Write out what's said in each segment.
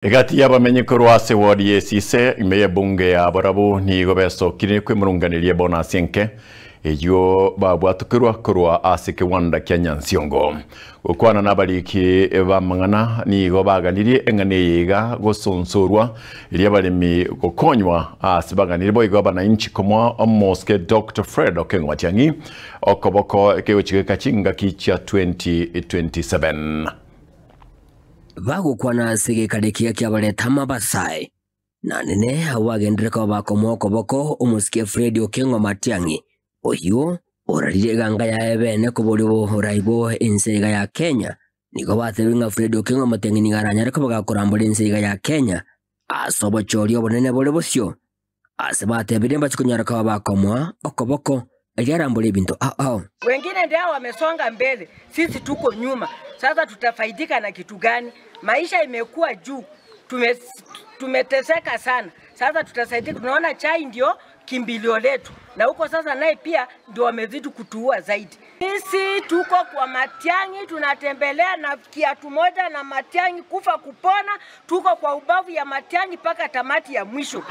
Igati y'abamenyekuru ase ward yesise imeye bunge ya Borabu ni gobeso kine kwimurunganirie bona senke ejo babwatukirwa kurwa ase kiwanda kya Nyansiongo gukwana nabaliki bamangana ni gobaganirie engane yiga gosonsorwa iri balimi gukonywa ase baganire boy gobana inchi komwa omoske Dr. Fred Okengwatiangi okoboko ekeochike kachinga kicha 2027 bagukwana sigikarikia kya bareta mabasai na nene awagendereka bakomoko boko umusikie Fred Okengwatiangi oyo orarire ganga ya ebene kuburibo oraibo inseiga ya Kenya nigo batebinga Fred Okengwatiangi nigaranyare ko bagakorambura inseiga ya Kenya asobo chorio bonene bole bosyo asebate mbachikunyara kwa bakomwa okoboko yarambura ibintu wengine ndio wamesonga mbele, sisi tuko nyuma. Sasa tutafaidika na kitu gani? Maisha imekuwa juu, tumeteseka sana. Sasa tutasaidika, tunaona chai ndio kimbilio letu, na huko sasa naye pia ndio wamezidi kutuua zaidi. Sisi tuko kwa Matiang'i, tunatembelea na kiatu moja na Matiang'i kufa kupona, tuko kwa ubavu ya Matiang'i paka tamati ya mwisho.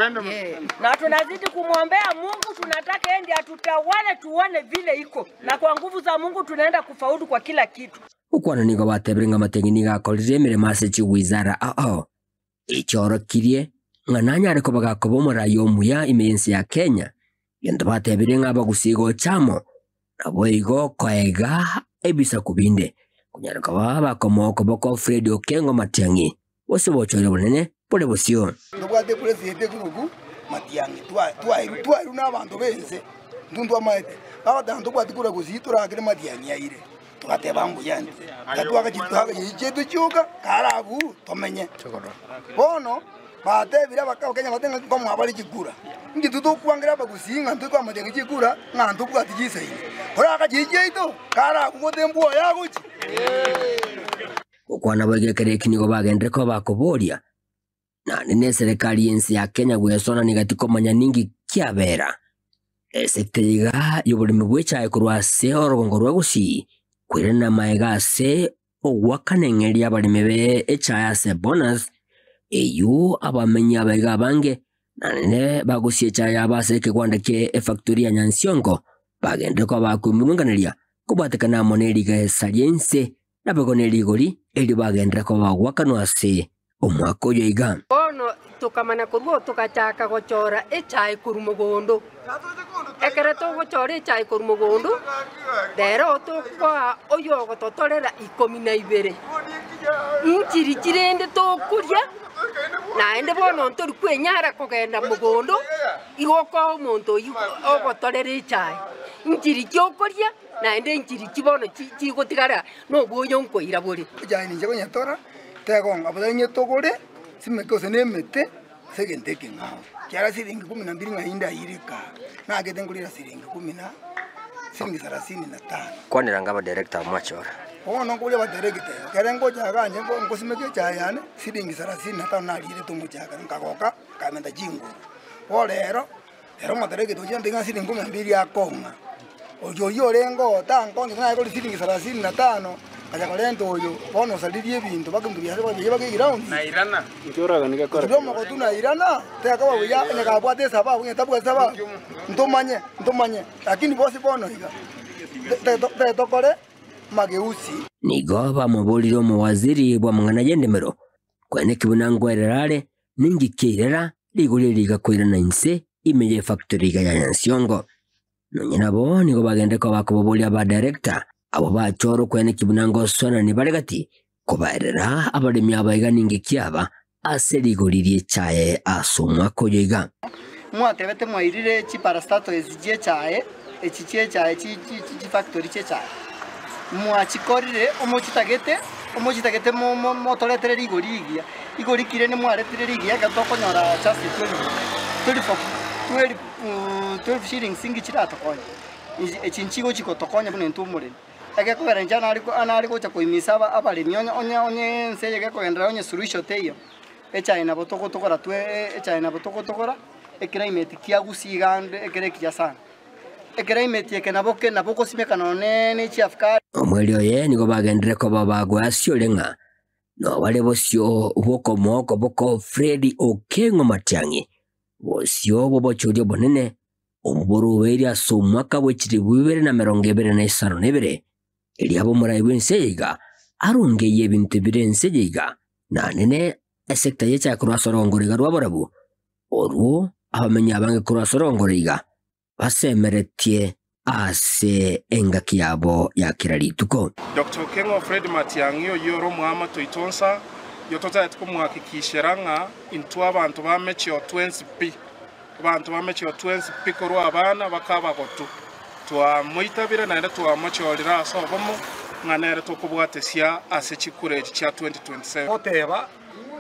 Na tunazidi kumwombea Mungu, tunataka yeye ndiye atutawale tuone vile iko. Na kwa nguvu za Mungu tunaenda kufaulu kwa kila kitu. Ukwana nigo batebringa Matiang'i nigakorire mirema ase wizara ichorokirie ng'ananya ariko bagakobomora yomuya imensi ya Kenya yendo batebirenga bagusigo chamo nabo igo koega ebisa kubinde kunyaraka baba komoko boko Fred Okengwatiangi bose bochore bonene bole bosyo ndobwate president kurugu Matiang'i twa n'abantu benze ndundu amaete abatantu kwatikura kuzitura akire Matiang'i yaire tukate bambu yandi katwaka chitwaga yichetu chuka karabu tomenye bono bate bira bakao Kenya batenga kwa mwabali chikura ngitutu kwangira bagusinga ntu kwa Matiang'i chikura ngantu bwatijisa ile ora akajijeito karabu motembo yaguchi ukwana bagekere kinigo bagendere ko bakoboria na nene serikali yensi ya Kenya gwesona nigatiko manya ningi kiabera eseteiga yobulimi bwechaye kurwa se orogongo rwagusi kwirena maega se ogwakanengeria abalimi be echaya se bonus eyu abamenya abaiga bange na nene bagusi echaya base kiwanda ke factory ya Nyansiongo bagende ko bakumurunganiria kubatekana moneriga esaliense nabagoneri gori eri bagendera ko bagwakanwa se omwaka oyo iga bono tukamana kurwo tukachaka gochora echai kurumugondo ekere to gochora echai kurumugondo dero to kwa oyo gototorera 12 inchiri chirende to kurya naende bono ntori kwenyara kugenda mugondo igoko omonto ogotorera echai inchiri kyokurya naende inchiri kibono chigotigara no boyo nkoira buri ejai ninje konyatora tegonga abanye togore simekose nemete segenteke ngao kyara siringi 12 ngainda irika nagete ngulira siringi 10 siringi 35 kwanira ngaba director mwachora ono ngule ba director kerengo chaganye ngo simeke chayane siringi 35 nalire tumuchaga ngagoka kamenda jingu olero mo director ujende nga siringi 12 akonga ojo yorengo tango ngina ko siringi 35 kaya kolento oyo bono salirie ebintu bakundu byase bagiye ground na irana ntoraga nikakora ndio mako tuna irana teka babuya nekabwate sababu ngetabwa sababu ntomanye lakini bosi bono iga tokore mageusi nigo bamubuliro mu waziri bwa mangana yendemero kwene kibunangwererare ningikirera liguliriga kwirana inse imeye factory ya Nyansiongo nonyina bo nigo bagende ko bakobobulia ba director abo bachoro kwene kibunango sona ni baregati kubaerera abalimi abaiga ningi kiaba aserigoririe chae asumwa koyiga mwatebete mwairire chi parastato ezije chae echiche chae chi factory che chae mwachikorire omochitagete motoretere rigorigia igorikire ne mwaretere rigia gatokonyora chasi 12 shillings singi chiratokonya echinchigo chikotokonya bune ntumure agekogera njana ariko cha kuimisaba abalimi onye nseye gekogenda onye solution teyo echaina botokotokora echaina botokotokora climate kiagusigande ekere kiasana climate yeke naboko simeka none ni chiafka omweli oye nigo bagendere ko babagwa asyolenga no wale bosio boko moko boko Fredi Okengo Matiang'i bosio bobochurio bonene omburu weria so mwaka wechiri 2022 eliabo muraibu enseiga arongeye ebintu birenseiga na nene esekta yecha kurwasorongoriga rwabarabu orwo abamenya abange kurwasorongoriga basemeretie ase engaki yabo ya kirarituko. Dr. Okengo Fred Matiang'i yoro mwama toitonsa yotota kumwakikishira nga intu abantu bamechio 20p abantu bamechio 20p korwa abana bakaba gotu twamuitabire naende twamachorira asobomo nganere tokubwatesia ase chikureji cha 2027 oteba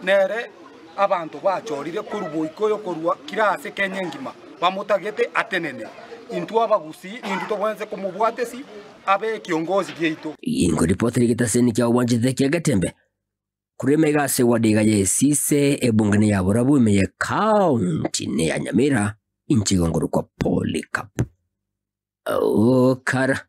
nere abantu bachorire kuruboiko yokorwa kirase Kenya ngima bamutagete atenene intu abagusi intu tobwenze kumubwatesi abe kiongozi gyeito ingo ripoti rigitaseni kya wanjithe kya Gatembe kuremega se wadiga yesise ebungane ya Burabu imeye county ne ya Nyamira inchi gongoro kwa Polycarp kara